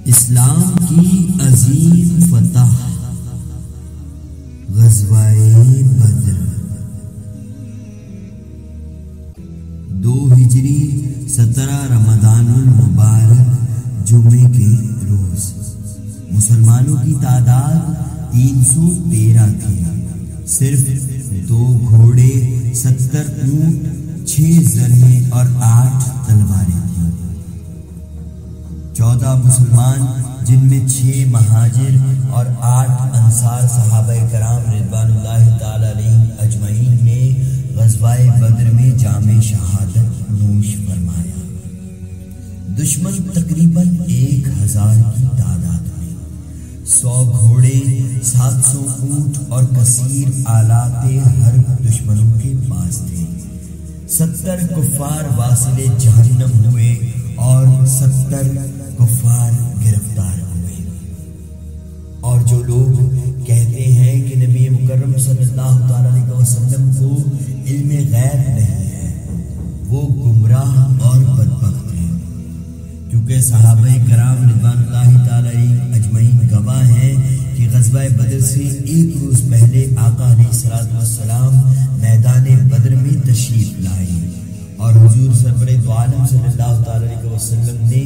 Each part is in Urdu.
اسلام کی عظیم فتح غزوہ بدر 2 ہجری 17 رمضان المبارک جمعے کے روز مسلمانوں کی تعداد 313 تھی۔ صرف 2 گھوڑے، 70 اونٹ، 6 ذرہیں اور 8 تلواریں تھیں۔ 14 مسلمان جن میں 6 مہاجر اور 8 انصار صحابہ کرام رضوان اللہ تعالی علیہم اجمعین نے غزوہ بدر میں جام شہادت نوش فرمایا۔ دشمن تقریباً 1000 کی تعداد میں 100 گھوڑے، 700 اونٹ اور کثیر آلات حرب دشمنوں کے پاس تھے۔ 70 کفار واصل جہنم ہوئے اور 70 کفار گرفتار ہوئے۔ اور جو لوگ کہتے ہیں کہ نبی مکرم صلی اللہ علیہ وسلم کو علم غیب نہیں ہے، وہ گمراہ اور بدبخت ہیں، کیونکہ صحابہ کرام رضوان اللہ تعالی اجمعین گواہ ہیں کہ غزوہ بدر سے 1 روز پہلے آقا علیہ الصلوۃ والسلام میدان بدر میں تشریف لائے اور حضور سرور دو عالم صلی اللہ علیہ وسلم نے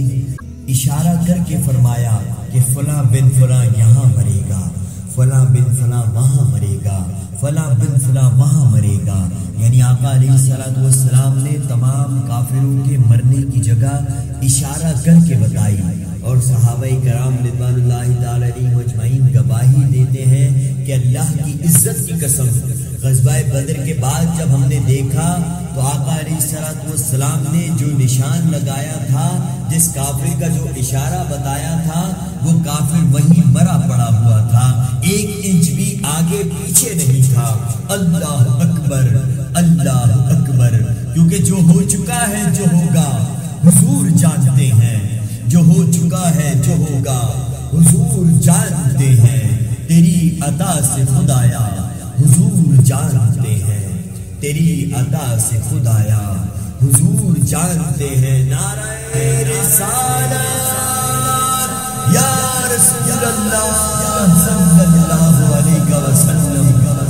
اشارہ کر کے فرمایا کہ فلاں بن فلاں یہاں مرے گا، فلاں بن فلاں وہاں مرے گا، فلاں بن فلاں وہاں مرے گا۔ یعنی آقا علیہ الصلوۃ والسلام نے تمام کافروں کے مرنے کی جگہ اشارہ کر کے بتائی، اور صحابہ کرام رضوان اللہ تعالی علیہم اجمعین گواہی دیتے ہیں کہ اللہ کی عزت کی قسم غزوہ بدر کے بعد جب ہم نے دیکھا تو آقا علیہ الصلوۃ والسلام نے جو نشان لگایا تھا، جس کافر کا جو اشارہ بتایا تھا، وہ کافر وہیں مرا پڑا ہوا تھا، 1 انچ بھی آگے پیچھے نہیں تھا۔ اللہ اکبر، اللہ اکبر، کیونکہ جو ہو چکا ہے جو ہوگا حضور جانتے ہیں، جو ہو چکا ہے جو ہوگا حضور جانتے ہیں، تیری عطا سے خدایا حضور جانتے ہیں، تیری عطا سے خدایا حضور جانتے ہیں۔ نعرہ رسالت یا رسول اللہ صلی اللہ علیہ وسلم۔